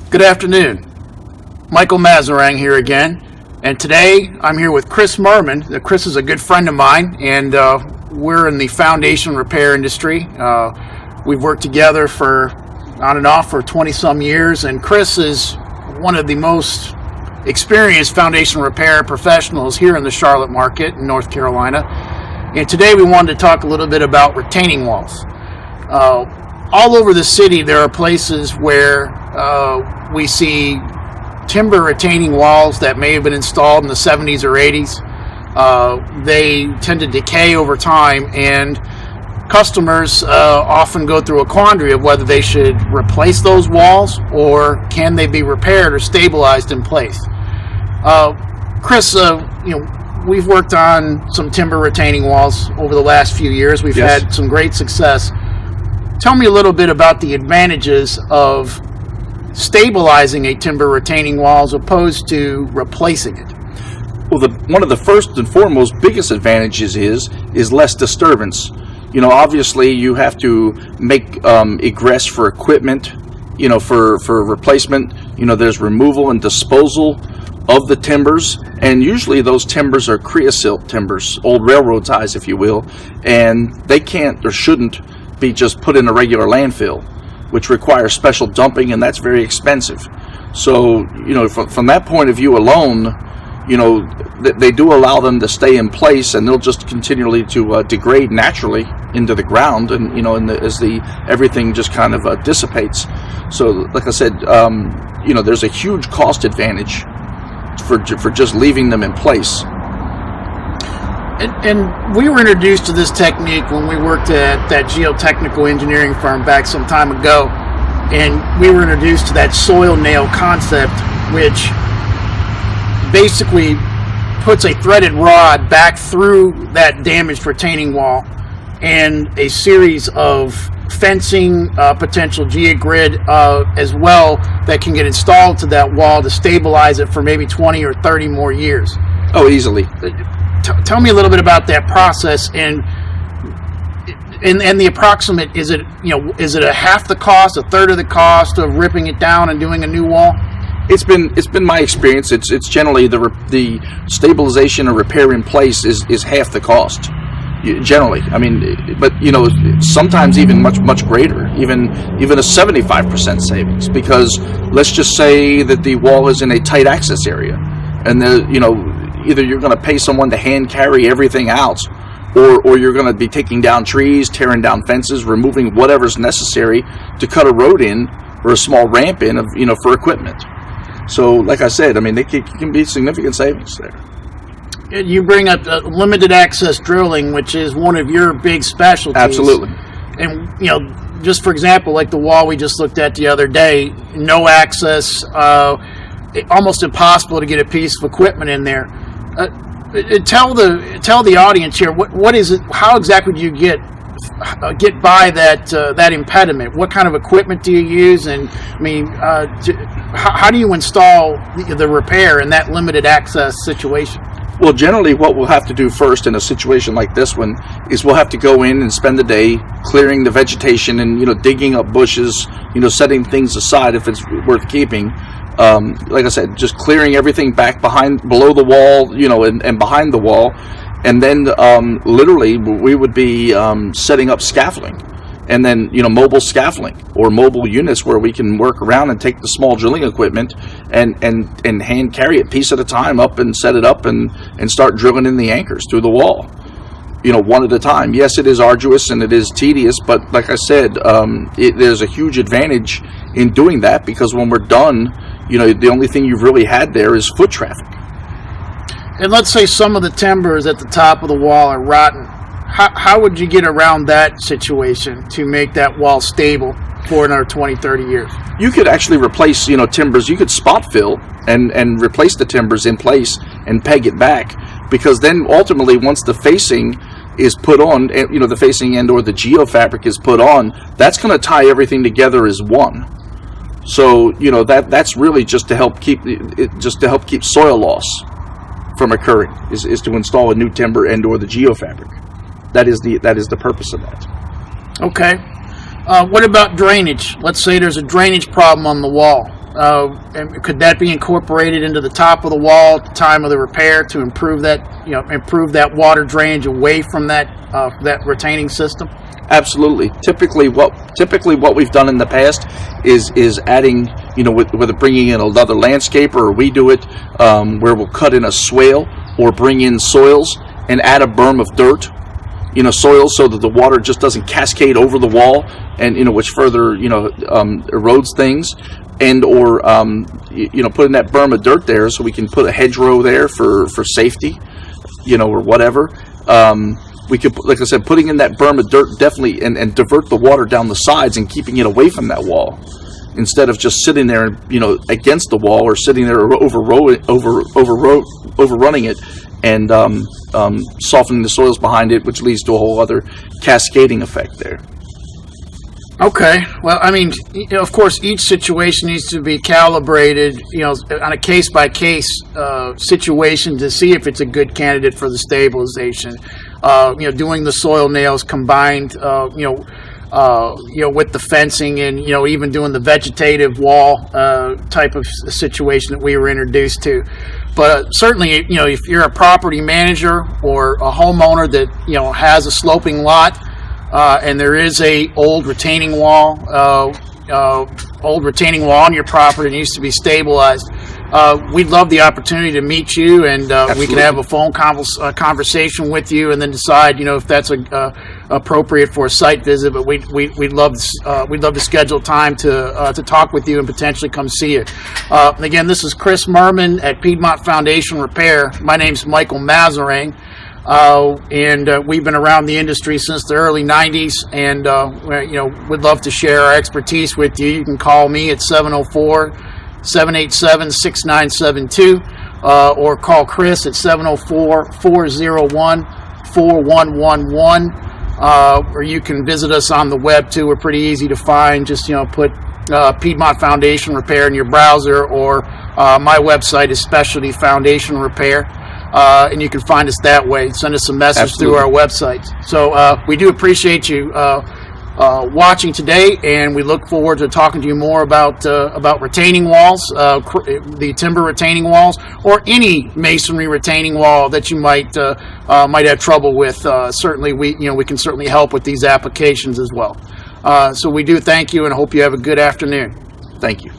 Good afternoon. Michael Mazarang here again, and today I'm here with Chris Merman. Chris is a good friend of mine, and we're in the foundation repair industry. We've worked together for on and off for 20-some years, and Chris is one of the most experienced foundation repair professionals here in the Charlotte market in North Carolina. And today we wanted to talk a little bit about retaining walls. All over the city there are places where we see timber retaining walls that may have been installed in the 70s or 80s. They tend to decay over time, and customers often go through a quandary of whether they should replace those walls or can they be repaired or stabilized in place. Chris, we've worked on some timber retaining walls over the last few years. We've had some great success. Tell me a little bit about the advantages of stabilizing a timber retaining wall as opposed to replacing it. Well, one of the first and foremost biggest advantages is less disturbance. Obviously you have to make egress for equipment, for replacement. There's removal and disposal of the timbers, and usually those timbers are creosote timbers, old railroad ties, if you will, and they can't or shouldn't be just put in a regular landfill, which requires special dumping, and that's very expensive. So, from that point of view alone, they do allow them to stay in place, and they'll just continually to degrade naturally into the ground, and as everything just kind of dissipates. So, like I said, there's a huge cost advantage for just leaving them in place. And we were introduced to this technique when we worked at that geotechnical engineering firm back some time ago, and we were introduced to that soil nail concept, which basically puts a threaded rod back through that damaged retaining wall and a series of fencing, potential geogrid as well that can get installed to that wall to stabilize it for maybe 20 or 30 more years. Oh, easily. Tell me a little bit about that process and the approximate. Is it a half the cost, a third of the cost of ripping it down and doing a new wall? It's been my experience. It's generally the stabilization or repair in place is half the cost. Generally, but sometimes even much greater, even a 75% savings. Because let's just say that the wall is in a tight access area, and either you're going to pay someone to hand carry everything out, or you're going to be taking down trees, tearing down fences, removing whatever's necessary to cut a road in or a small ramp in for equipment. So, like I said, it can be significant savings there. You bring up limited access drilling, which is one of your big specialties. Absolutely. And, just for example, like the wall we just looked at the other day, no access, almost impossible to get a piece of equipment in there. Tell the audience here, what is it? How exactly do you get by that impediment? What kind of equipment do you use? And how do you install the repair in that limited access situation? Well, generally what we'll have to do first in a situation like this one is we'll have to go in and spend the day clearing the vegetation and, digging up bushes, setting things aside if it's worth keeping. Like I said, just clearing everything back below the wall, and behind the wall. And then literally we would be setting up scaffolding, and then mobile scaffolding or mobile units where we can work around and take the small drilling equipment and hand carry it piece at a time up and set it up and start drilling in the anchors through the wall, one at a time. Yes, it is arduous and it is tedious, but like I said, there's a huge advantage in doing that, because when we're done, the only thing you've really had there is foot traffic. And let's say some of the timbers at the top of the wall are rotten. How would you get around that situation to make that wall stable for another 20, 30 years? You could actually replace, timbers. You could spot fill and replace the timbers in place and peg it back, because then ultimately once the facing is put on, the facing and or the geofabric is put on, that's going to tie everything together as one. So, that's really just to help keep soil loss from occurring, is to install a new timber and or the geofabric. That is the purpose of that. Okay. What about drainage? Let's say there's a drainage problem on the wall. and could that be incorporated into the top of the wall at the time of the repair to improve that water drainage away from that retaining system? Absolutely. Typically what we've done in the past is adding, whether bringing in another landscaper, or we do it where we'll cut in a swale or bring in soils and add a berm of dirt, soils, so that the water just doesn't cascade over the wall, and which further erodes things, and or putting that berm of dirt there so we can put a hedgerow there for safety, or whatever. We could, like I said, putting in that berm of dirt definitely, and divert the water down the sides and keeping it away from that wall, instead of just sitting there, against the wall, or sitting there overrunning it, and softening the soils behind it, which leads to a whole other cascading effect there. Okay. Well, I mean, of course, each situation needs to be calibrated, on a case-by-case situation to see if it's a good candidate for the stabilization. Doing the soil nails combined, with the fencing, and even doing the vegetative wall type of situation that we were introduced to. But certainly, if you're a property manager or a homeowner that has a sloping lot, and there is a old retaining wall on your property that needs to be stabilized, we'd love the opportunity to meet you, and we can have a phone conversation with you, and then decide if that's appropriate for a site visit. But we'd love to schedule time to talk with you and potentially come see you. Again, this is Chris Merman at Piedmont Foundation Repair. My name's Michael Mazarang. And we've been around the industry since the early 90s, and we'd love to share our expertise with you. You can call me at 704-787-6972, or call Chris at 704-401-4111, or you can visit us on the web too. We're pretty easy to find. Just put Piedmont Foundation Repair in your browser, or my website is Specialty Foundation Repair. And you can find us that way. Send us a message through our website. So we do appreciate you watching today, and we look forward to talking to you more about retaining walls, the timber retaining walls, or any masonry retaining wall that you might have trouble with. Certainly, we can certainly help with these applications as well. So we do thank you, and hope you have a good afternoon. Thank you.